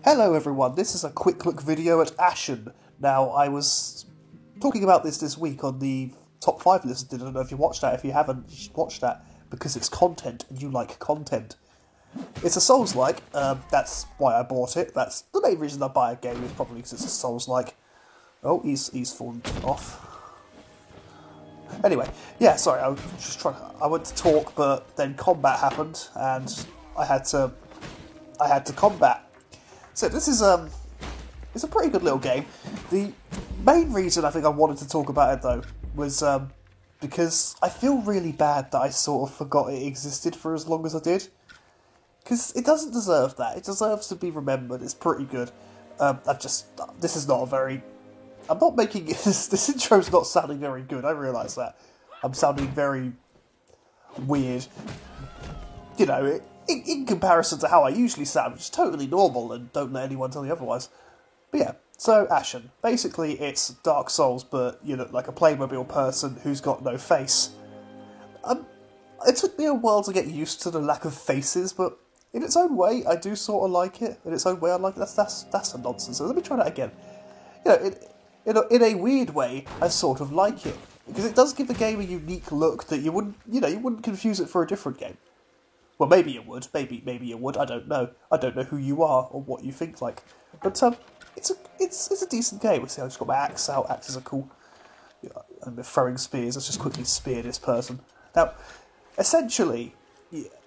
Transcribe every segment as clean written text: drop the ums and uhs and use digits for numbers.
Hello everyone, this is a quick look video at Ashen. Now, I was talking about this week on the top 5 list. I don't know if you watched that. If you haven't, you should watch that, because it's content, and you like content. It's a Souls-like, that's why I bought it. That's the main reason I buy a game, is probably because it's a Souls-like. Oh, he's fallen off. Anyway, yeah, sorry, I was just I went to talk, but then combat happened, and I had to combat. So this is it's a pretty good little game. The main reason I think I wanted to talk about it though was because I feel really bad that I sort of forgot it existed for as long as I did. Because it doesn't deserve that. It deserves to be remembered. It's pretty good. This is not a very... I'm not making... This intro's not sounding very good, I realise that. I'm sounding very weird. You know, in comparison to how I usually sound, which is totally normal, and don't let anyone tell you otherwise. But yeah, so Ashen. Basically, it's Dark Souls, but you look like a Playmobil person who's got no face. It took me a while to get used to the lack of faces, but in its own way, I do sort of like it. In its own way, I like it. That's a nonsense. So let me try that again. You know, in a weird way, I sort of like it, because it does give the game a unique look that you wouldn't confuse it for a different game. Well, maybe you would. Maybe you would. I don't know. I don't know who you are or what you think like. But it's a decent game. We see, I just got my axe out. Axes are cool. I'm throwing spears. Let's just quickly spear this person. Now, essentially,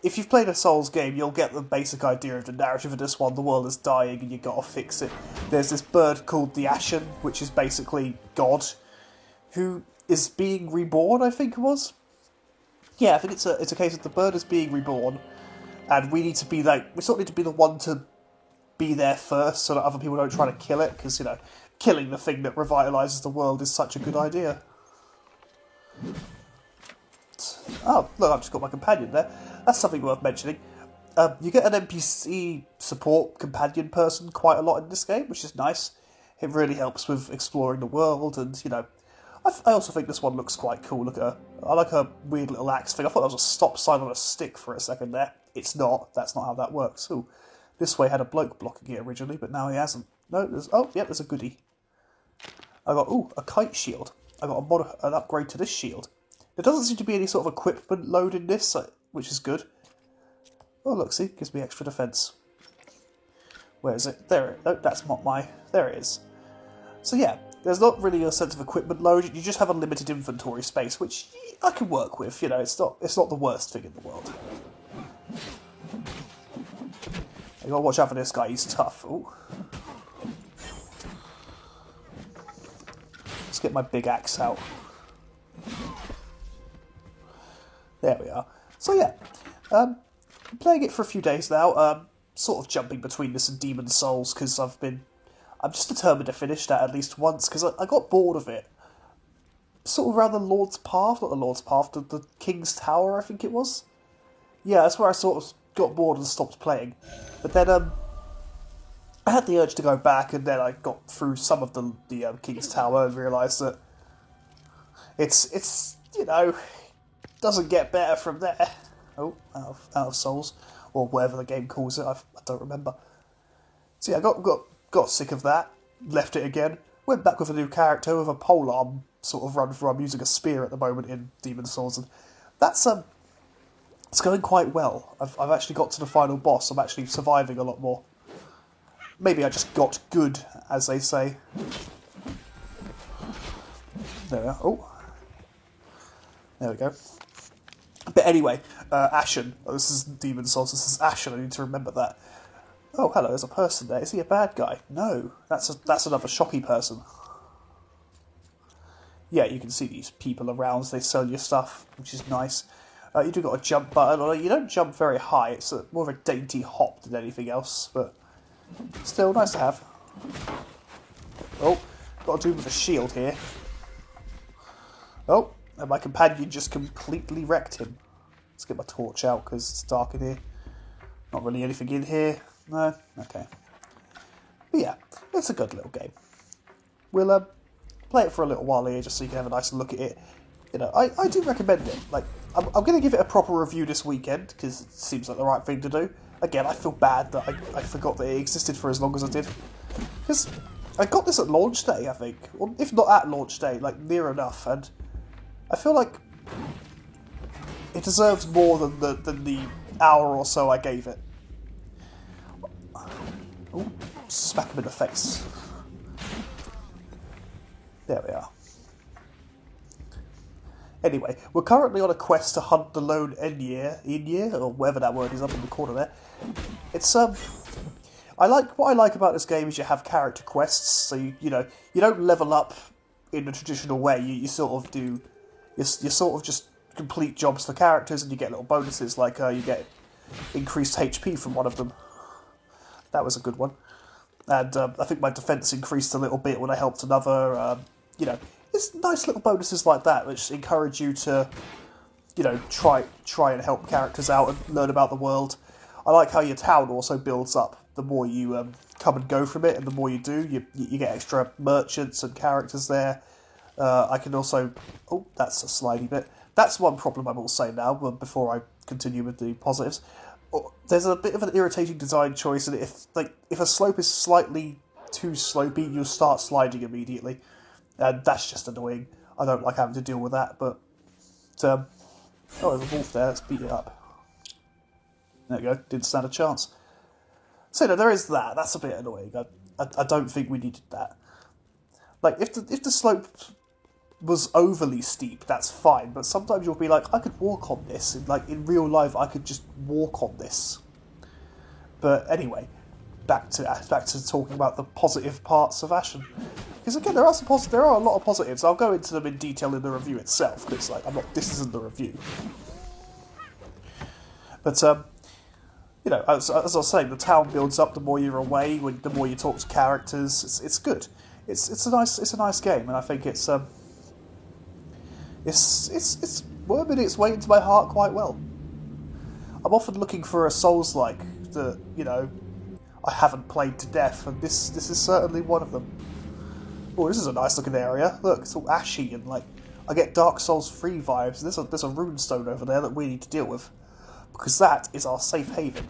if you've played a Souls game, you'll get the basic idea of the narrative of this one. The world is dying and you've got to fix it. There's this bird called the Ashen, which is basically God, who is being reborn, I think it was. Yeah, I think it's a case of the bird is being reborn, and we sort of need to be the one to be there first, so that other people don't try to kill it, because, you know, killing the thing that revitalises the world is such a good idea. Oh, look, I've just got my companion there. That's something worth mentioning. You get an NPC support companion person quite a lot in this game, which is nice. It really helps with exploring the world, and, you know, I also think this one looks quite cool. Look at her. I like her weird little axe thing. I thought that was a stop sign on a stick for a second there. It's not. That's not how that works. Ooh, this way had a bloke blocking it originally, but now he hasn't. No, there's a goodie. I got, a kite shield. I got an upgrade to this shield. There doesn't seem to be any sort of equipment load in this, which is good. Oh, look, see, gives me extra defense. Where is it? There. No, that's not my... There it is. So yeah, there's not really a sense of equipment load. You just have a limited inventory space, which I can work with. You know, it's not the worst thing in the world. You gotta watch out for this guy. He's tough. Ooh. Let's get my big axe out. There we are. So yeah, I'm playing it for a few days now. Sort of jumping between this and Demon's Souls, because I'm just determined to finish that at least once, because I got bored of it. Sort of around the Lord's Path, not the Lord's Path, the King's Tower, I think it was. Yeah, that's where I sort of got bored and stopped playing. But then, I had the urge to go back, and then I got through some of the King's Tower and realised that it's you know, doesn't get better from there. Oh, out of Souls, or whatever the game calls it, I don't remember. So yeah, I got sick of that, left it again, went back with a new character with a polearm sort of run through. I'm using a spear at the moment in Demon's Souls, and that's it's going quite well. I've actually got to the final boss. I'm actually surviving a lot more. Maybe I just got good, as they say. There we are. Oh. There we go. But anyway, Ashen. Oh, this is Demon's Souls. This is Ashen. I need to remember that. Oh, hello, there's a person there. Is he a bad guy? No, that's another shocky person. Yeah, you can see these people around. They sell you stuff, which is nice. You do got a jump button, although you don't jump very high. It's more of a dainty hop than anything else, but still nice to have. Oh, got to do with a shield here. Oh, and my companion just completely wrecked him. Let's get my torch out, because it's dark in here. Not really anything in here. No? Okay. But yeah, it's a good little game. We'll play it for a little while here, just so you can have a nice look at it. You know, I do recommend it. Like, I'm going to give it a proper review this weekend, because it seems like the right thing to do. again, I feel bad that I forgot that it existed for as long as I did. Because I got this at launch day, I think. Or if not at launch day, like near enough. And I feel like it deserves more than the hour or so I gave it. Ooh, smack him in the face. There we are. Anyway, we're currently on a quest to hunt the lone Ynir, or whatever that word is up in the corner there. It's what I like about this game is you have character quests, so you know you don't level up in the traditional way. You sort of do, you sort of just complete jobs for characters, and you get little bonuses like you get increased HP from one of them. That was a good one, and I think my defense increased a little bit when I helped another. You know, it's nice little bonuses like that which encourage you to, you know, try and help characters out and learn about the world. I like how your town also builds up. The more you come and go from it, and the more you do, you get extra merchants and characters there. I can also... Oh, that's a slidey bit. That's one problem I will say now, before I continue with the positives. There's a bit of an irritating design choice, and if a slope is slightly too slopey, you'll start sliding immediately. And that's just annoying. I don't like having to deal with that, but... oh, there's a wolf there. Let's beat it up. There we go. Didn't stand a chance. So, no, there is that. That's a bit annoying. I don't think we needed that. Like, if the slope was overly steep, that's fine. But sometimes you'll be like, I could walk on this. In real life, I could just walk on this. But anyway, back to talking about the positive parts of Ashen. Because again, there are a lot of positives. I'll go into them in detail in the review itself. Because this isn't the review. But you know, as I was saying, the town builds up the more you're away, the more you talk to characters. It's good. It's a nice game, and I think it's worming its way into my heart quite well. I'm often looking for a Souls-like that, you know, I haven't played to death, and this is certainly one of them. Oh, this is a nice looking area. Look, it's all ashy and I get Dark Souls 3 vibes. There's a runestone over there that we need to deal with. Because that is our safe haven.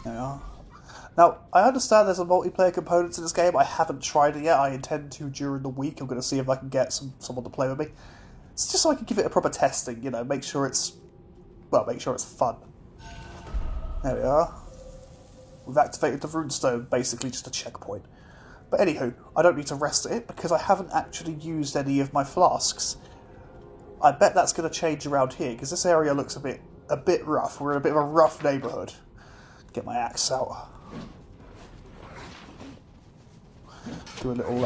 There we are. Now, I understand there's a multiplayer component to this game. I haven't tried it yet. I intend to during the week. I'm going to see if I can get someone to play with me. It's just so I can give it a proper testing, you know, make sure it's fun. There we are. We've activated the runestone, basically just a checkpoint. But anywho, I don't need to rest at it because I haven't actually used any of my flasks. I bet that's going to change around here, because this area looks a bit rough. We're in a bit of a rough neighbourhood. Get my axe out. Do a little...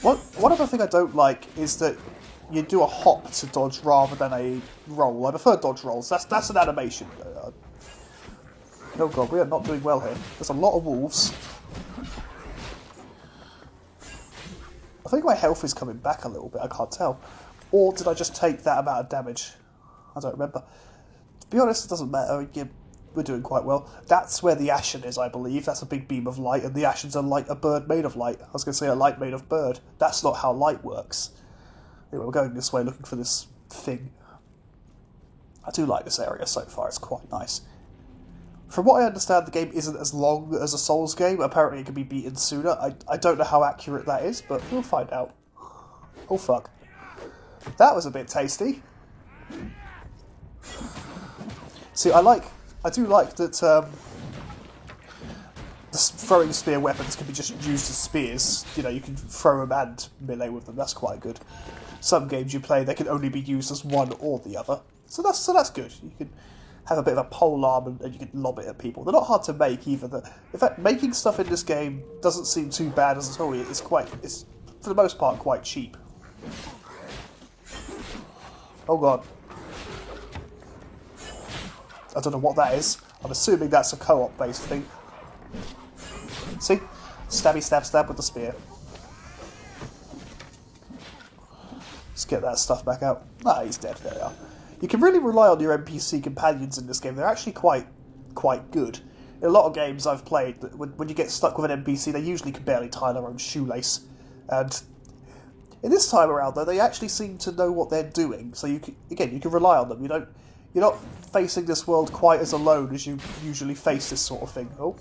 One other thing I don't like is that you do a hop to dodge rather than a roll. I prefer dodge rolls. That's an animation. Oh god, we are not doing well here. There's a lot of wolves. I think my health is coming back a little bit, I can't tell. Or did I just take that amount of damage? I don't remember. To be honest, it doesn't matter. We're doing quite well. That's where the Ashen is, I believe. That's a big beam of light, and the Ashen's a bird made of light. I was going to say a light made of bird. That's not how light works. Anyway, we're going this way looking for this thing. I do like this area so far. It's quite nice. From what I understand, the game isn't as long as a Souls game. Apparently it can be beaten sooner. I don't know how accurate that is, but we'll find out. Oh fuck. That was a bit tasty. See, I do like that the throwing spear weapons can be just used as spears. You know, you can throw them and melee with them. That's quite good. Some games you play, they can only be used as one or the other. So that's good. You can have a bit of a pole arm and you can lob it at people. They're not hard to make either. In fact, making stuff in this game doesn't seem too bad as at all. It's for the most part quite cheap. Oh god. I don't know what that is. I'm assuming that's a co-op based thing. See? Stabby stab stab with the spear. Let's get that stuff back out. Ah, he's dead. There we are. You can really rely on your NPC companions in this game. They're actually quite good. In a lot of games I've played, when you get stuck with an NPC, they usually can barely tie their own shoelace. And in this time around, though, they actually seem to know what they're doing. So you can rely on them. you're not facing this world quite as alone as you usually face this sort of thing. Oh.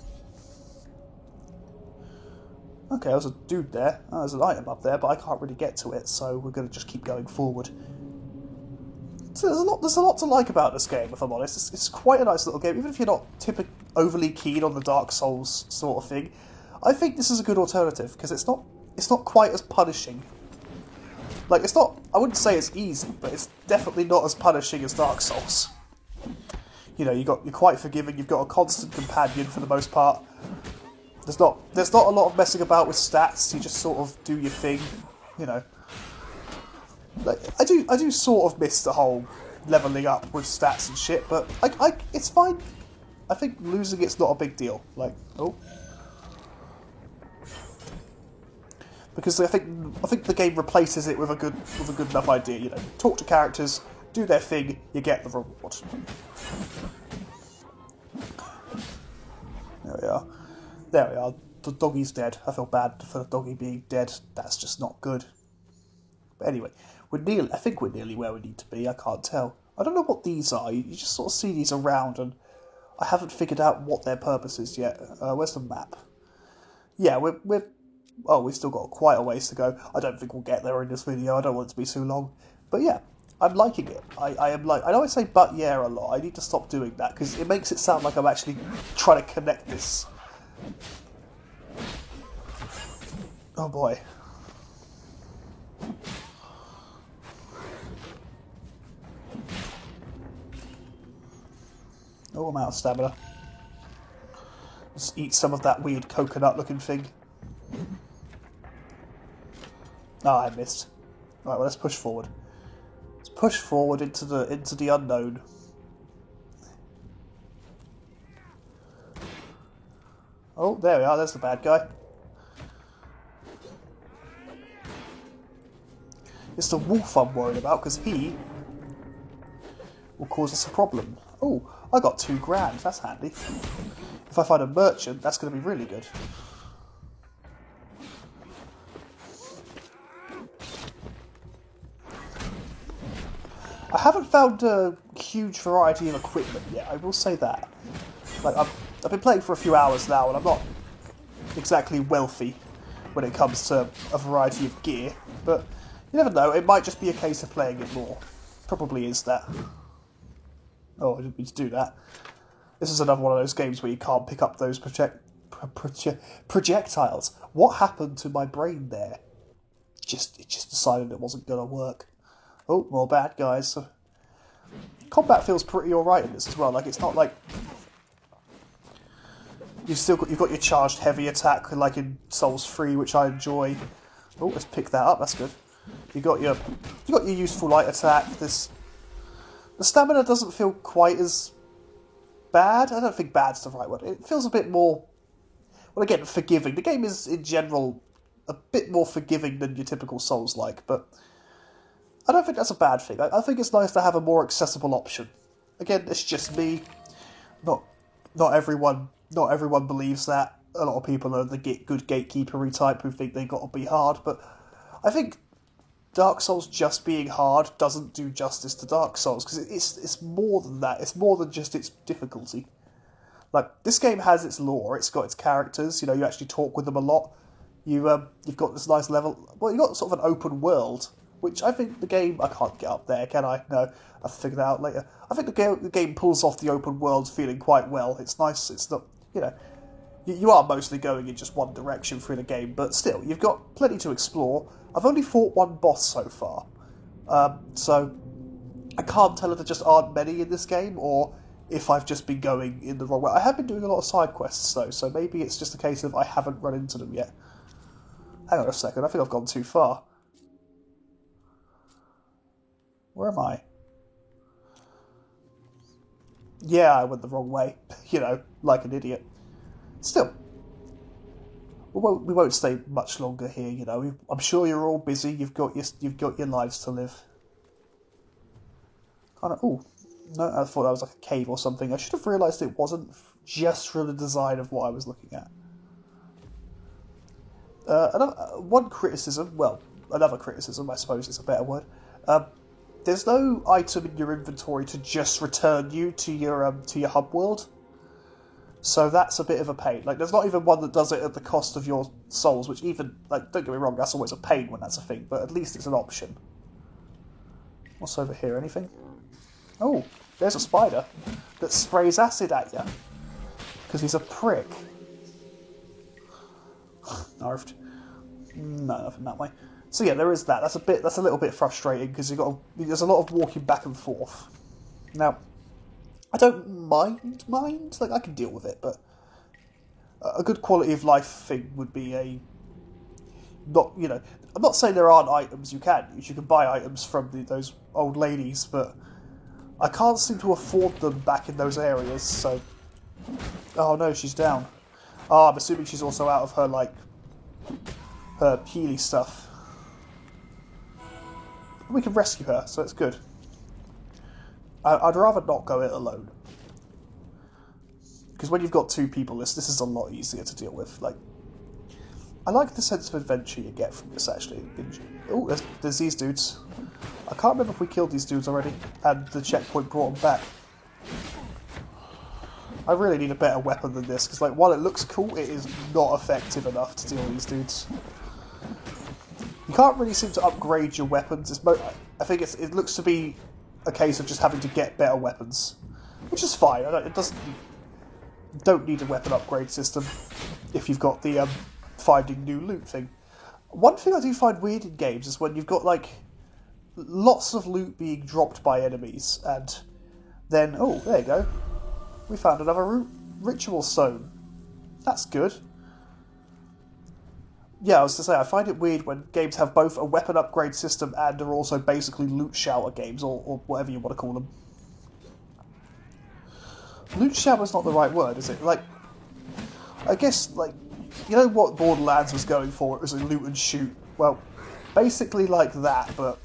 Okay, there's a dude there. Oh, there's an item up there, but I can't really get to it, so we're going to just keep going forward. So there's a lot to like about this game, if I'm honest. It's quite a nice little game, even if you're not overly keen on the Dark Souls sort of thing. I think this is a good alternative, because it's not quite as punishing. Like, it's not, I wouldn't say it's easy, but it's definitely not as punishing as Dark Souls. You know, you're quite forgiving, you've got a constant companion for the most part. There's not a lot of messing about with stats, you just sort of do your thing, you know. Like, I do sort of miss the whole levelling up with stats and shit, but it's fine. I think losing it's not a big deal. Like, oh. Because I think the game replaces it with a good enough idea. You know, talk to characters, do their thing, you get the reward. There we are. There we are. The doggy's dead. I feel bad for the doggy being dead. That's just not good. But anyway, I think we're nearly where we need to be. I can't tell. I don't know what these are. You just sort of see these around, and I haven't figured out what their purpose is yet. Where's the map? Yeah, we've still got quite a ways to go. I don't think we'll get there in this video. I don't want it to be too long. But yeah, I'm liking it. I know I say but yeah a lot. I need to stop doing that because it makes it sound like I'm actually trying to connect this. Oh boy. Oh, I'm out of stamina. Let's eat some of that weird coconut looking thing. Oh, I missed. Right, well, let's push forward. Let's push forward into the unknown. Oh, there we are. There's the bad guy. It's the wolf I'm worried about because he will cause us a problem. Oh, I got $2,000. That's handy. If I find a merchant, that's going to be really good. I haven't found a huge variety of equipment yet, I will say that. Like, I've been playing for a few hours now, and I'm not exactly wealthy when it comes to a variety of gear, but you never know, it might just be a case of playing it more. Probably is that. Oh, I didn't mean to do that. This is another one of those games where you can't pick up those projectiles. What happened to my brain there? It just decided it wasn't going to work. Oh, more bad guys. So, combat feels pretty alright in this as well. Like, it's not like you've got your charged heavy attack like in Souls 3, which I enjoy. Oh, let's pick that up. That's good. You got your useful light attack. The stamina doesn't feel quite as bad. I don't think bad's the right word. It feels a bit more, well, again, forgiving. The game is in general a bit more forgiving than your typical Souls-like, but I don't think that's a bad thing. I think it's nice to have a more accessible option. Again, it's just me. Not everyone believes that. A lot of people are the good gatekeepery type who think they've got to be hard, but I think Dark Souls just being hard doesn't do justice to Dark Souls, because it's more than that. It's more than just its difficulty. Like, this game has its lore, it's got its characters, you know, you actually talk with them a lot. You've got this nice level, well, you've got sort of an open world, which I think the game, I can't get up there, can I? No, I'll figure that out later. I think the game pulls off the open world feeling quite well. It's nice, it's not, you know, you are mostly going in just one direction through the game, but still, you've got plenty to explore. I've only fought one boss so far, so I can't tell if there just aren't many in this game, or if I've just been going in the wrong way. I have been doing a lot of side quests, though, so maybe it's just a case of I haven't run into them yet. Hang on a second, I think I've gone too far. Where am I? Yeah, I went the wrong way. You know, like an idiot. Still, we won't stay much longer here. You know, I'm sure you're all busy. You've got your lives to live. Oh, no, I thought that was like a cave or something. I should have realised it wasn't just from the design of what I was looking at. Another criticism, I suppose is a better word. there's no item in your inventory to just return you to your hub world. So that's a bit of a pain. Like, there's not even one that does it at the cost of your souls, which even, like, don't get me wrong, that's always a pain when that's a thing, but at least it's an option. What's over here? Anything? Oh, there's a spider that sprays acid at you because he's a prick. Narfed. No, nothing that way. So yeah, there is that. That's a little bit frustrating because there's a lot of walking back and forth. Now, I don't mind. Like, I can deal with it, but a good quality of life thing would be I'm not saying there aren't items you can use. You can buy items from those old ladies, but I can't seem to afford them back in those areas, so... Oh no, she's down. Oh, I'm assuming she's also out of her, like, her Healy stuff. We can rescue her, so it's good. I'd rather not go it alone. Because when you've got two people, this is a lot easier to deal with. Like, I like the sense of adventure you get from this, actually. Oh, there's these dudes. I can't remember if we killed these dudes already, and the checkpoint brought them back. I really need a better weapon than this, because, like, while it looks cool, it is not effective enough to deal with these dudes. You can't really seem to upgrade your weapons. I think it looks to be a case of just having to get better weapons, which is fine. You don't need a weapon upgrade system if you've got the finding new loot thing. One thing I do find weird in games is when you've got, like, lots of loot being dropped by enemies, and then, oh, there you go. We found another ritual stone. That's good. Yeah, I was to say, I find it weird when games have both a weapon upgrade system and are also basically loot shower games, or whatever you want to call them. Loot shower's not the right word, is it? Like, I guess, like, you know what Borderlands was going for? It was a loot and shoot. Well, basically like that, but...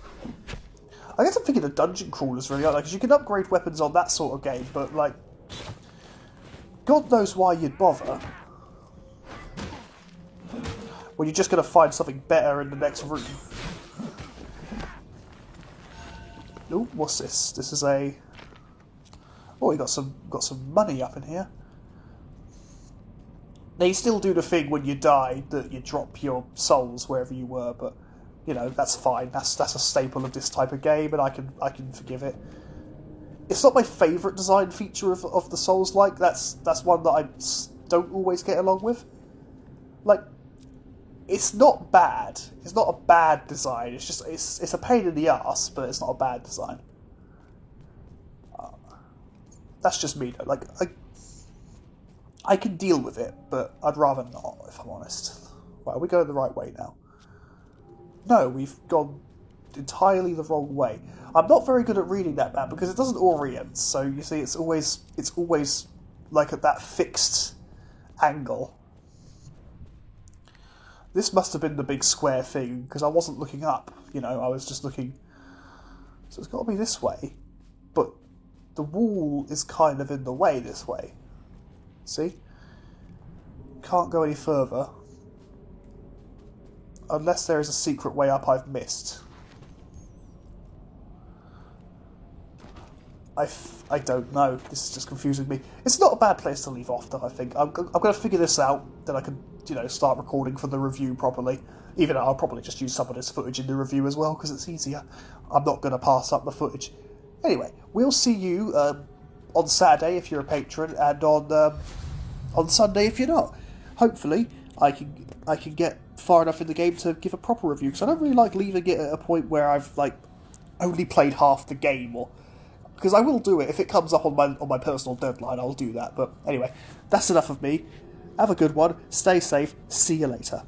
I guess I'm thinking of dungeon crawlers, really, like, because you can upgrade weapons on that sort of game, but, like... God knows why you'd bother. When you're just going to find something better in the next room. Ooh, what's this? This is a... Oh, we got some money up in here. Now, you still do the thing when you die that you drop your souls wherever you were, but, you know, that's fine. That's a staple of this type of game, and I can forgive it. It's not my favourite design feature of the Souls-like. That's one that I don't always get along with. Like, it's not bad. It's not a bad design. It's just it's a pain in the arse, but it's not a bad design. That's just me, though. Like, I can deal with it, but I'd rather not, if I'm honest. Right, are we going the right way now? No, we've gone entirely the wrong way. I'm not very good at reading that map because it doesn't orient, so you see it's always like at that fixed angle. This must have been the big square thing, because I wasn't looking up, you know, I was just looking... So it's got to be this way, but the wall is kind of in the way this way. See? Can't go any further. Unless there is a secret way up I've missed. I don't know. This is just confusing me. It's not a bad place to leave off, though, I think. I'm going to figure this out, then I can, you know, start recording for the review properly. Even though I'll probably just use some of this footage in the review as well, because it's easier. I'm not going to pass up the footage. Anyway, we'll see you on Saturday if you're a patron, and on Sunday if you're not. Hopefully, I can get far enough in the game to give a proper review, because I don't really like leaving it at a point where I've, like, only played half the game, or... Because I will do it. If it comes up on my personal deadline, I'll do that. But anyway, that's enough of me. Have a good one. Stay safe. See you later.